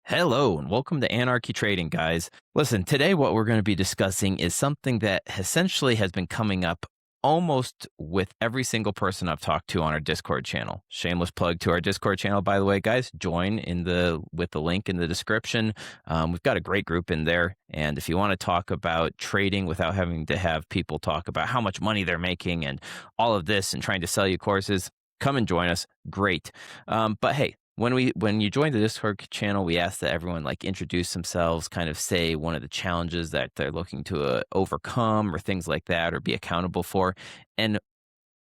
Hello and welcome to Anarchy Trading, guys. Listen, today what we're going to be discussing is something that essentially has been coming up almost with every single person I've talked to on our Discord channel. Shameless plug to our Discord channel, by the way, guys. Join in the with the link in the description. We've got a great group in there, and if you want to talk about trading without having to have people talk about how much money they're making and all of this and trying to sell you courses, come and join us. Great. But hey, when you join the Discord channel, we ask that everyone introduce themselves, kind of say one of the challenges that they're looking to overcome or things like that, or be accountable for. And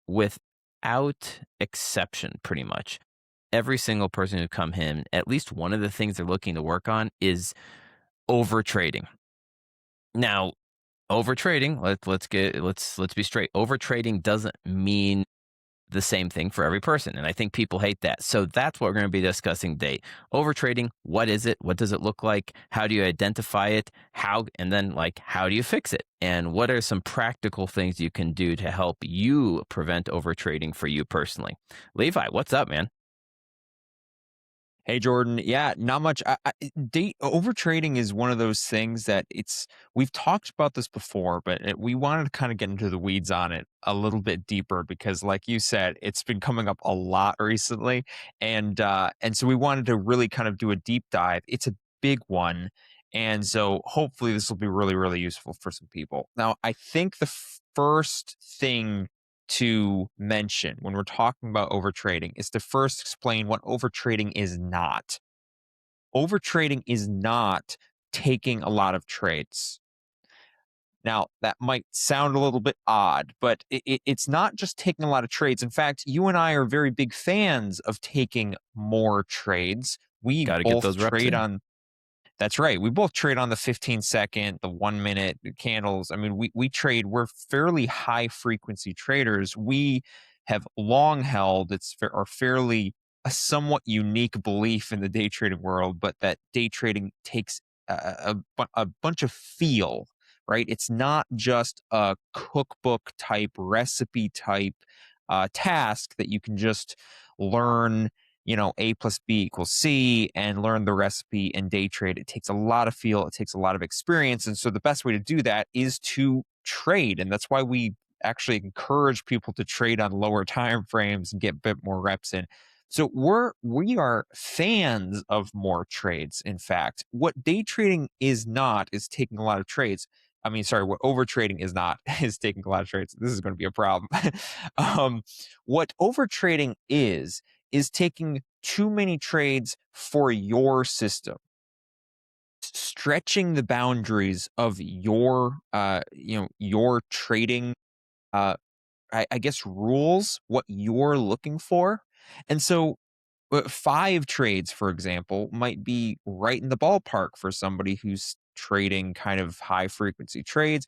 without exception, pretty much every single person who come in, at least one of the things they're looking to work on is overtrading. Now, overtrading, let's be straight. Overtrading doesn't mean the same thing for every person. And I think people hate that. So that's what we're going to be discussing today. Overtrading, what is it? What does it look like? How do you identify it? And then how do you fix it? And what are some practical things you can do to help you prevent overtrading for you personally? Levi, what's up, man? Hey Jordan, yeah, not much. Overtrading is one of those things that we've talked about this before, but we wanted to kind of get into the weeds on it a little bit deeper because, like you said, it's been coming up a lot recently, and so we wanted to really kind of do a deep dive. It's a big one, and so hopefully this will be really, really useful for some people. Now, I think the first thing to mention when we're talking about overtrading is to first explain what overtrading is not. Overtrading is not taking a lot of trades. Now, that might sound a little bit odd, but it's not just taking a lot of trades. In fact, you and I are very big fans of taking more trades. We Got to get both those reps trade in. on That's right. We both trade on the 15-second, the 1 minute candles. I mean, we trade, we're fairly high frequency traders. We have long held, our fairly a somewhat unique belief in the day trading world, but that day trading takes a bunch of feel, right? It's not just a cookbook type, recipe type task that you can just learn, A plus B equals C and learn the recipe and day trade. It takes a lot of feel, it takes a lot of experience. And so the best way to do that is to trade. And that's why we actually encourage people to trade on lower time frames and get a bit more reps in. So we are fans of more trades. In fact, what day trading is not is taking a lot of trades. I mean, sorry, what overtrading is not is taking a lot of trades. This is going to be a problem. What overtrading is taking too many trades for your system, stretching the boundaries of your trading, uh, I guess rules, what you're looking for. And so 5 trades, for example, might be right in the ballpark for somebody who's trading kind of high frequency trades.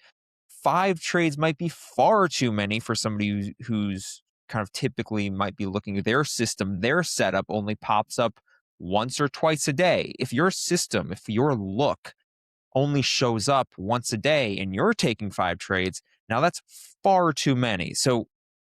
5 trades might be far too many for somebody who's kind of typically might be looking at their system. Their setup only pops up once or twice a day. If your look only shows up once a day and you're taking 5 trades, now that's far too many. So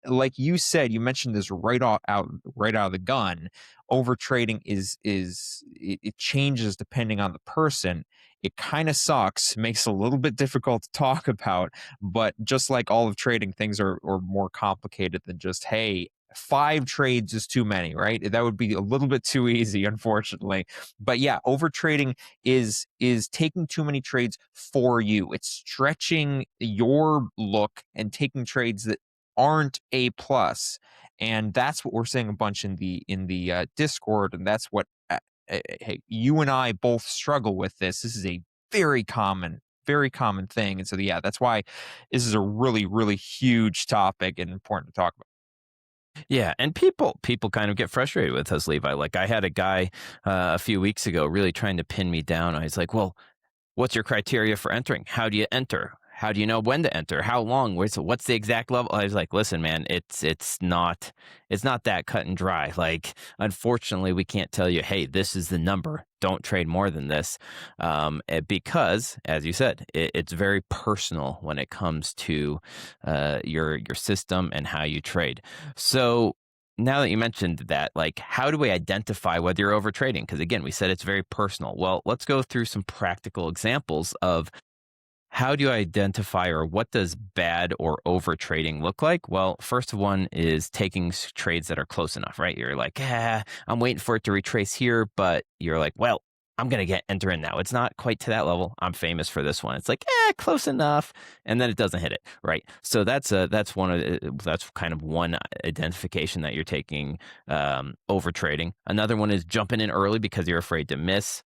like you said, you mentioned this right out of the gun. Overtrading it changes depending on the person. It kind of sucks, makes it a little bit difficult to talk about, but just like all of trading, things are more complicated than just, hey, 5 trades is too many, right? That would be a little bit too easy, unfortunately. But yeah, overtrading is taking too many trades for you. It's stretching your look and taking trades that aren't A plus, and that's what we're saying a bunch in the Discord, and that's what hey, you and I both struggle with this. This is a very common thing, and so yeah, that's why this is a really, really huge topic and important to talk about. Yeah, and people kind of get frustrated with us, Levi. Like I had a guy a few weeks ago really trying to pin me down. I was like, "Well, what's your criteria for entering? How do you enter? How do you know when to enter? How long? What's the exact level?" I was like, "Listen, man, it's not that cut and dry. Like, unfortunately, we can't tell you, hey, this is the number. Don't trade more than this, because, as you said, it's very personal when it comes to your system and how you trade. So." Now that you mentioned that, like, how do we identify whether you're overtrading? Because again, we said it's very personal. Well, let's go through some practical examples of how do you identify or what does bad or over trading look like? Well, first one is taking trades that are close enough, right? You're like, I'm waiting for it to retrace here, but you're like, well, I'm gonna get enter in now. It's not quite to that level. I'm famous for this one. It's like, close enough, and then it doesn't hit it, right? So that's one of that's kind of one identification that you're taking over trading. Another one is jumping in early because you're afraid to miss.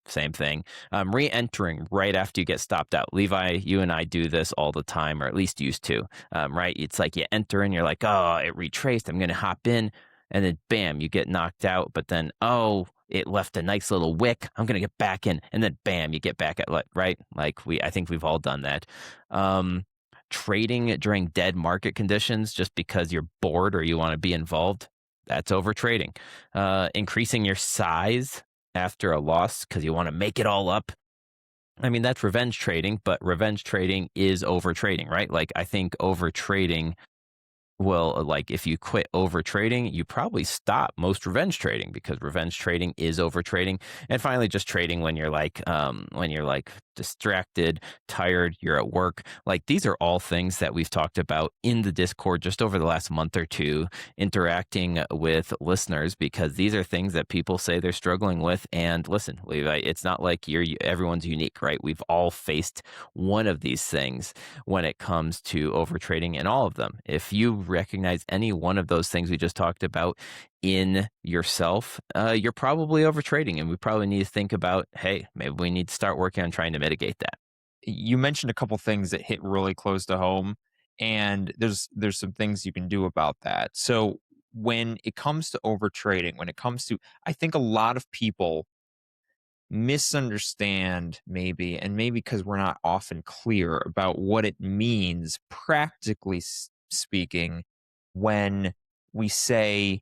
Same thing. Re-entering right after you get stopped out. Levi, you and I do this all the time, or at least used to. Right? It's like you enter and you're like, oh, it retraced. I'm going to hop in, and then bam, you get knocked out. But then, oh, it left a nice little wick. I'm going to get back in, and then bam, you get back at right. Like I think we've all done that. Um, Trading during dead market conditions just because you're bored or you want to be involved. That's over trading. Increasing your size after a loss because you want to make it all up. I mean, that's revenge trading, but revenge trading is over trading, right? Like, I think over trading well, like if you quit over trading, you probably stop most revenge trading because revenge trading is over trading. And finally, just trading when you're like distracted, tired, you're at work. Like these are all things that we've talked about in the Discord just over the last month or two, interacting with listeners because these are things that people say they're struggling with. And listen, Levi, it's not like everyone's unique, right? We've all faced one of these things when it comes to overtrading in all of them. If you recognize any one of those things we just talked about in yourself, you're probably overtrading. And we probably need to think about, hey, maybe we need to start working on trying to mitigate that. You mentioned a couple things that hit really close to home, and there's some things you can do about that. So when it comes to over trading, when it comes to, I think a lot of people misunderstand maybe, and maybe because we're not often clear about what it means practically speaking when we say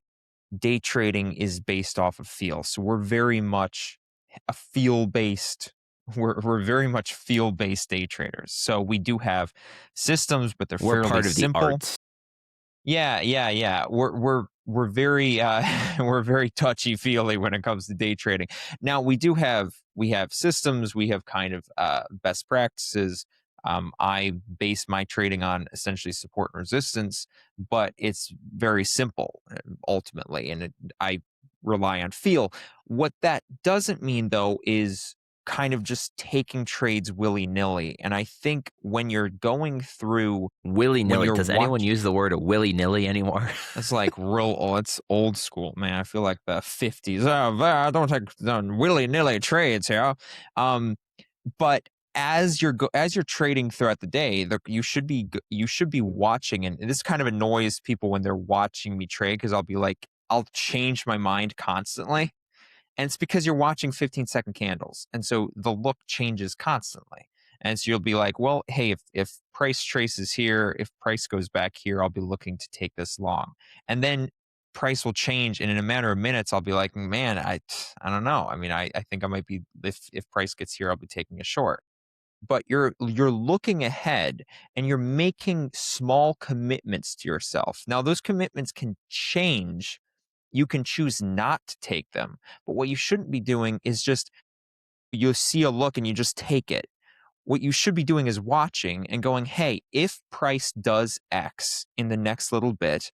day trading is based off of feel. So we're very much a feel based. We're very much feel based day traders. So we do have systems, but they're We're fairly part of the simple. art. Yeah, yeah, yeah. We're very we're very touchy feely when it comes to day trading. Now we have systems, we have kind of best practices. I base my trading on essentially support and resistance, but it's very simple ultimately, and I rely on feel. What that doesn't mean though is kind of just taking trades willy nilly. And I think when you're going through Willy when nilly. you're Does anyone watching use the word willy nilly anymore? it's like real old. It's old school, man. I feel like the 50s. Oh, I don't take willy nilly trades here. Um, but as you're trading throughout the day, you should be watching, and this kind of annoys people when they're watching me trade because I'll change my mind constantly, and it's because you're watching 15-second candles. And so the look changes constantly. And so you'll be like, well, hey, if price traces here, if price goes back here, I'll be looking to take this long. And then price will change. And in a matter of minutes, I'll be like, man, I don't know. I mean, I think I might be, if price gets here, I'll be taking a short. But you're looking ahead and you're making small commitments to yourself. Now, those commitments can change. You can choose not to take them. But what you shouldn't be doing is just you see a look and you just take it. What you should be doing is watching and going, hey, if price does X in the next little bit,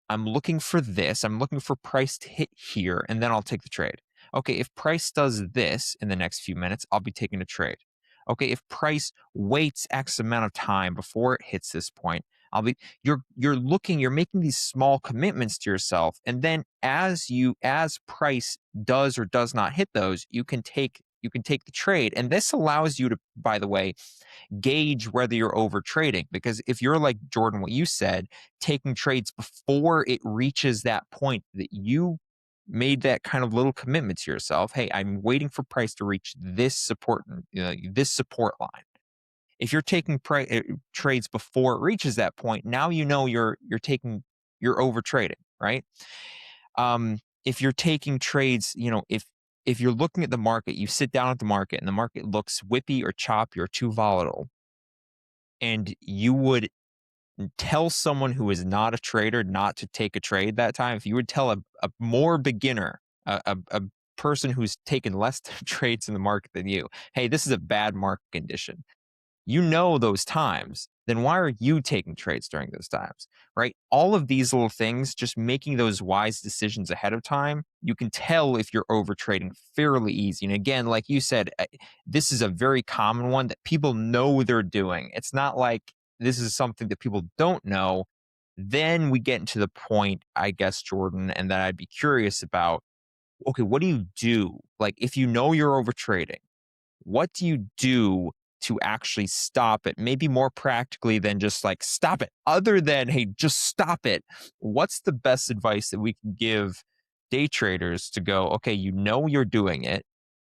I'm looking for this. I'm looking for price to hit here, and then I'll take the trade. Okay, if price does this in the next few minutes, I'll be taking a trade. Okay, if price waits X amount of time before it hits this point, I'll be you're making these small commitments to yourself, and then as price does or does not hit those, you can take the trade. And this allows you to, by the way, gauge whether you're over trading. Because if you're like Jordan, what you said, taking trades before it reaches that point that you made that kind of little commitment to yourself, hey, I'm waiting for price to reach this support, this support line. If you're taking trades before it reaches that point, now you know you're over trading, right? If you're taking trades, if you're looking at the market, you sit down at the market and the market looks whippy or choppy or too volatile, and you would tell someone who is not a trader not to take a trade that time, if you would tell a more beginner, a person who's taken less trades in the market than you, hey, this is a bad market condition, you know those times, then why are you taking trades during those times, right? All of these little things, just making those wise decisions ahead of time, you can tell if you're over trading fairly easy. And again, like you said, this is a very common one that people know they're doing. It's not like this is something that people don't know. Then we get into the point, I guess, Jordan, and that I'd be curious about. Okay, what do you do? Like, if you know you're over trading, what do you do to actually stop it? Maybe more practically than just like stop it. Other than, hey, just stop it. What's the best advice that we can give day traders to go, okay, you know you're doing it.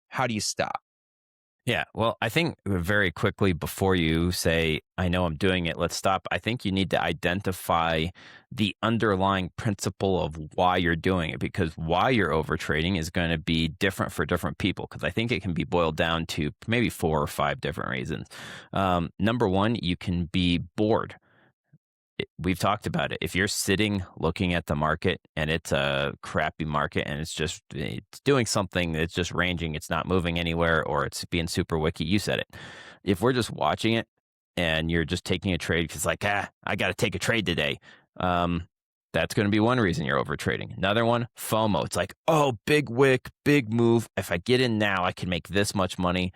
How do you stop? Yeah, well, I think very quickly before you say, I know I'm doing it, let's stop. I think you need to identify the underlying principle of why you're doing it, because why you're overtrading is going to be different for different people. Because I think it can be boiled down to maybe 4 or 5 different reasons. Number one, you can be bored. We've talked about it. If you're sitting looking at the market and it's a crappy market and it's doing something that's just ranging, it's not moving anywhere, or it's being super wicky, you said it. If we're just watching it and you're just taking a trade because like, I got to take a trade today. That's going to be one reason you're over trading. Another one, FOMO. It's like, oh, big wick, big move. If I get in now, I can make this much money.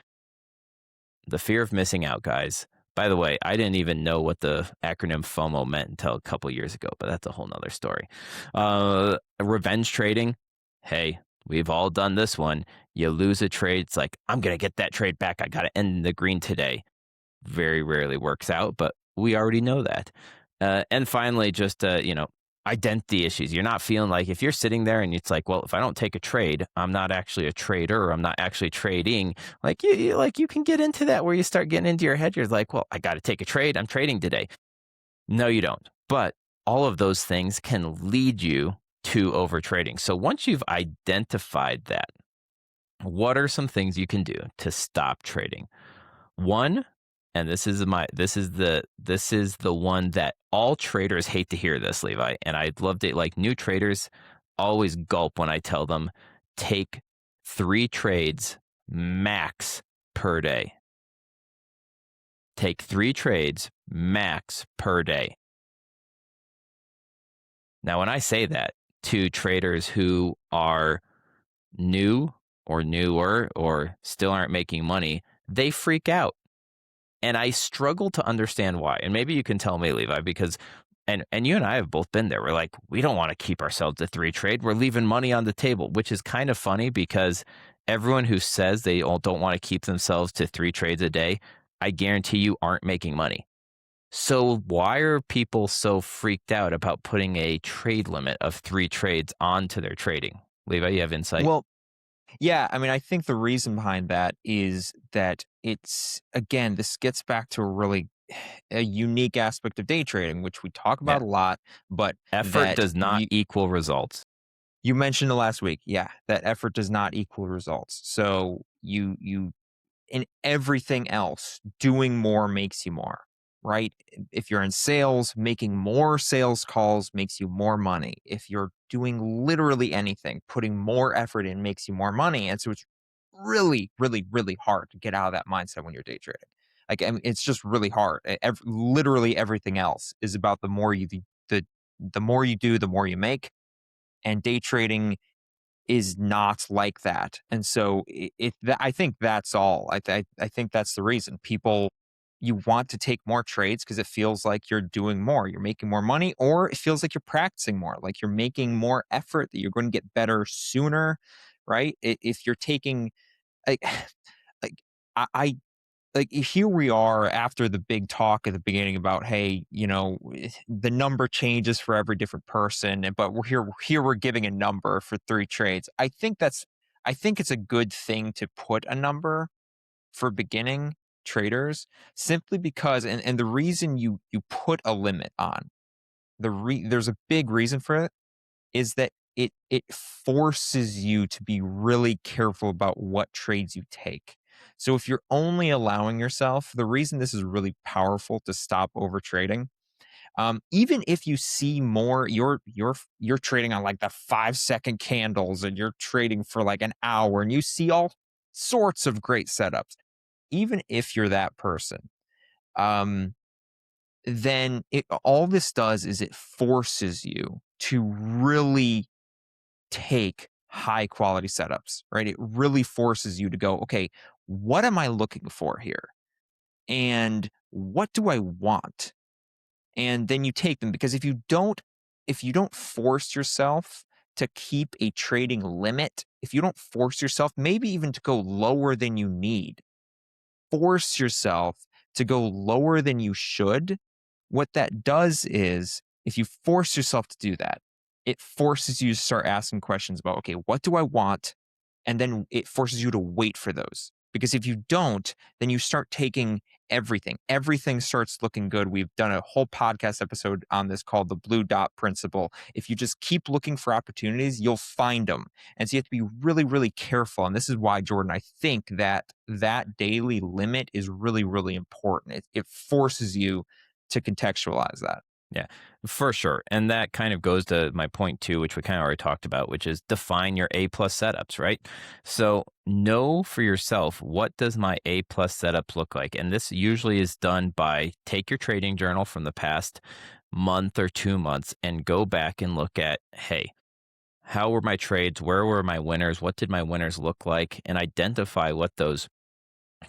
The fear of missing out, guys. By the way, I didn't even know what the acronym FOMO meant until a couple years ago, but that's a whole nother story. Revenge trading. Hey, we've all done this one. You lose a trade. It's like, I'm going to get that trade back. I got to end the green today. Very rarely works out, but we already know that. And finally, just, identity issues. You're not feeling like if you're sitting there and it's like, well, if I don't take a trade, I'm not actually a trader, or I'm not actually trading. Like you can get into that where you start getting into your head. You're like, well, I got to take a trade. I'm trading today. No, you don't. But all of those things can lead you to over trading. So once you've identified that, what are some things you can do to stop trading? One, and this is the one that all traders hate to hear this, Levi. And I'd love to, like, new traders always gulp when I tell them take 3 trades max per day. Take 3 trades max per day. Now, when I say that to traders who are new or newer or still aren't making money, they freak out. And I struggle to understand why. And maybe you can tell me, Levi, because and you and I have both been there. We're like, we don't want to keep ourselves to 3 trade. We're leaving money on the table, which is kind of funny because everyone who says they all don't want to keep themselves to 3 trades a day, I guarantee you aren't making money. So why are people so freaked out about putting a trade limit of 3 trades onto their trading? Levi, you have insight? Well, yeah, I mean, I think the reason behind that is that it's, again, this gets back to a really a unique aspect of day trading, which we talk Yeah. about a lot, but Effort that does not equal results. you mentioned it last week. Yeah, that effort does not equal results. So you in everything else, doing more makes you more, right? If you're in sales, making more sales calls makes you more money. If you're doing literally anything, putting more effort in makes you more money. And so it's really, really, really hard to get out of that mindset when you're day trading. Like, I mean, it's just really hard. Literally everything else is about the more the more you do, the more you make. And day trading is not like that. And so I think that's all. I think that's the reason people, you want to take more trades because it feels like you're doing more, you're making more money, or it feels like you're practicing more, like you're making more effort, that you're going to get better sooner, right? If you're taking like like I like here we are after the big talk at the beginning about, hey, the number changes for every different person, but we're here we're giving a number for 3 trades. I think it's a good thing to put a number for beginning traders, simply because, and the reason you put a limit on, there's a big reason for it, is that it forces you to be really careful about what trades you take. So if you're only allowing yourself, the reason this is really powerful to stop over trading, Even if you see more, you're trading on like the 5 second candles and you're trading for like an hour and you see all sorts of great setups. Even if you're that person, um, then all this does is it forces you to really take high quality setups, right? It really forces you to go, okay, what am I looking for here? And what do I want? And then you take them because if you don't force yourself to keep a trading limit, if you don't force yourself maybe even to go lower than you need, force yourself to go lower than you should, what that does is if you force yourself to do that, it forces you to start asking questions about, okay, what do I want? And then it forces you to wait for those. Because if you don't, then you start taking everything. Everything starts looking good. We've done a whole podcast episode on this called the blue dot principle. If you just keep looking for opportunities, you'll find them. And so you have to be really, really careful. And this is why, Jordan, I think that daily limit is really, really important. It forces you to contextualize that. Yeah, for sure. And that kind of goes to my point too, which we kind of already talked about, which is define your A plus setups, right? So know for yourself, what does my A plus setup look like? And this usually is done by take your trading journal from the past month or 2 months and go back and look at, hey, how were my trades? Where were my winners? What did my winners look like? And identify what those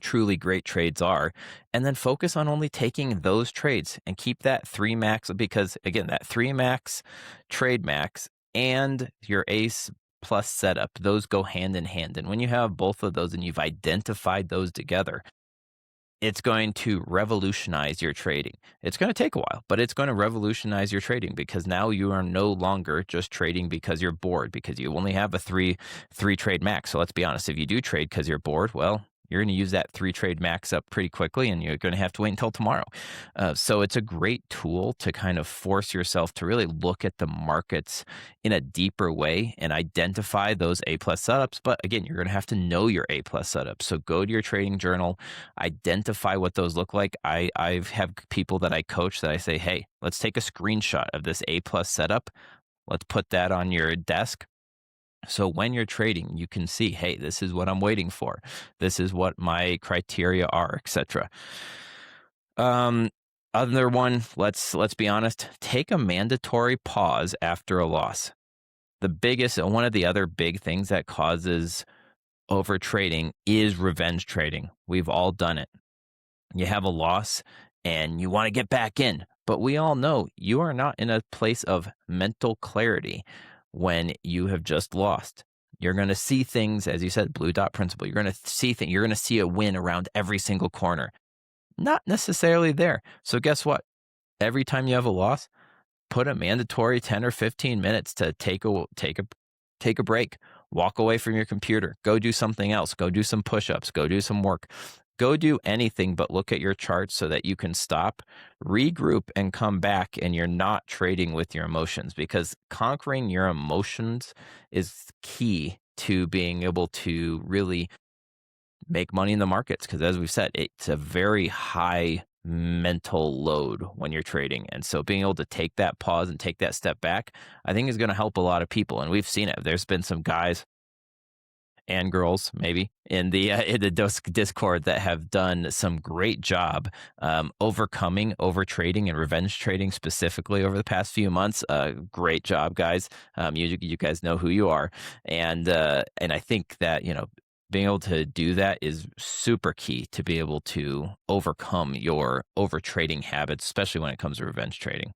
truly great trades are, and then focus on only taking those trades and keep that three max, because again, that three max, trade max, and your ace plus setup, those go hand in hand. And when you have both of those and you've identified those together, it's going to revolutionize your trading. It's going to take a while, but it's going to revolutionize your trading because now you are no longer just trading because you're bored, because you only have a three trade max. So let's be honest, if you do trade because you're bored, well, you're going to use that three trade max up pretty quickly and you're going to have to wait until tomorrow. So it's a great tool to kind of force yourself to really look at the markets in a deeper way and identify those A plus setups. But again, you're going to have to know your A plus setups. So go to your trading journal, identify what those look like. I have people that I coach that I say, hey, let's take a screenshot of this A plus setup. Let's put that on your desk. So when you're trading, you can see, hey, this is what I'm waiting for. This is what my criteria are, etc. Um, Other one, let's be honest, take a mandatory pause after a loss. The biggest, one of the other big things that causes over trading is revenge trading. We've all done it. You have a loss and you want to get back in. But we all know you are not in a place of mental clarity when you have just lost. You're going to see things, as you said, blue dot principle. You're going to see things. You're going to see a win around every single corner. Not necessarily there. So guess what? Every time you have a loss, put a mandatory 10 or 15 minutes to take a break, walk away from your computer, go do something else, go do some push-ups, go do some work, go do anything but look at your charts so that you can stop, regroup, and come back, and you're not trading with your emotions, because conquering your emotions is key to being able to really make money in the markets, because as we've said, it's a very high mental load when you're trading. And so being able to take that pause and take that step back, I think is going to help a lot of people. And we've seen it. There's been some guys and girls maybe in the Discord that have done some great job overcoming over trading and revenge trading specifically over the past few months. Great job, guys. You guys know who you are, and I think that being able to do that is super key to be able to overcome your over trading habits, especially when it comes to revenge trading.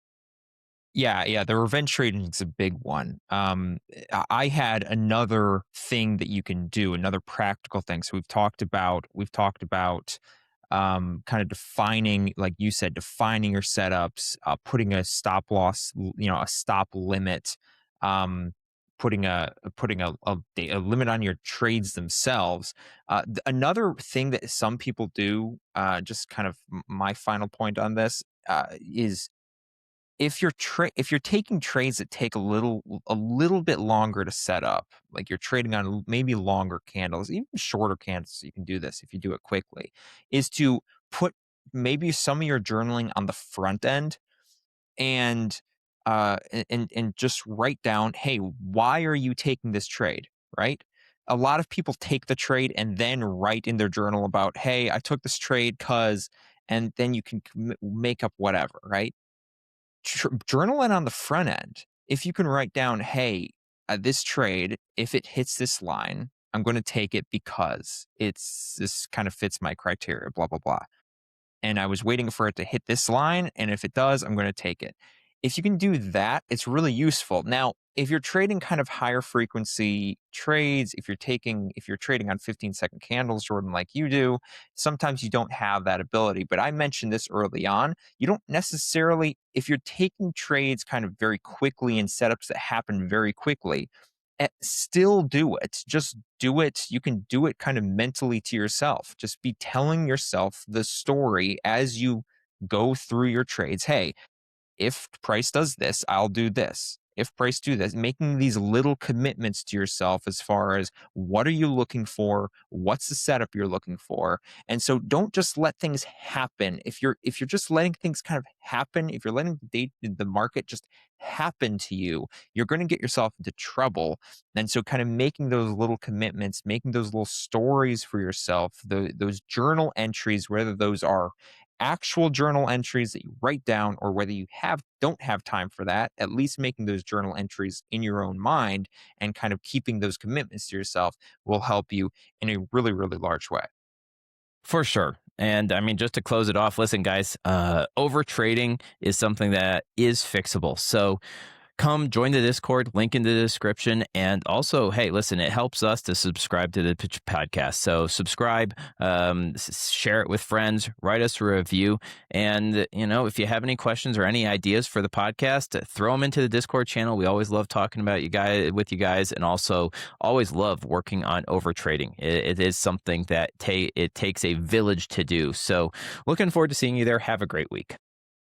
Yeah, yeah, the revenge trading is a big one. I had another thing that you can do, another practical thing. So we've talked about kind of defining, like you said, defining your setups, putting a stop loss, a stop limit, um, putting a limit on your trades themselves. Another thing that some people do, just kind of my final point on this, is if you're taking trades that take a little bit longer to set up, like you're trading on maybe longer candles, even shorter candles, you can do this if you do it quickly, is to put maybe some of your journaling on the front end and and just write down, hey, why are you taking this trade, right? A lot of people take the trade and then write in their journal about, hey, I took this trade because, and then you can make up whatever, right? Journal it on the front end. If you can write down, hey, this trade, if it hits this line, I'm going to take it because it's this kind of fits my criteria, blah blah blah, and I was waiting for it to hit this line. And if it does, I'm going to take it. If you can do that, it's really useful. Now, if you're trading kind of higher frequency trades, if you're trading on 15-second candles, Jordan, like you do, sometimes you don't have that ability. But I mentioned this early on. You don't necessarily, if you're taking trades kind of very quickly in setups that happen very quickly, still do it. Just do it. You can do it kind of mentally to yourself. Just be telling yourself the story as you go through your trades. Hey, if price does this, I'll do this. If price do this, making these little commitments to yourself as far as what are you looking for, what's the setup you're looking for, and so don't just let things happen. If you're just letting things kind of happen, if you're letting the market just happen to you, you're going to get yourself into trouble. And so, kind of making those little commitments, making those little stories for yourself, those journal entries, whether those are actual journal entries that you write down or whether you don't have time for that, at least making those journal entries in your own mind and kind of keeping those commitments to yourself will help you in a really really large way. For sure. And I mean, just to close it off, listen, guys, over trading is something that is fixable. So come join the Discord, link in the description. And also, hey, listen, it helps us to subscribe to the podcast. So subscribe, share it with friends, write us a review. And, if you have any questions or any ideas for the podcast, throw them into the Discord channel. We always love talking about with you guys, and also always love working on over trading. It is something that it takes a village to do. So looking forward to seeing you there. Have a great week.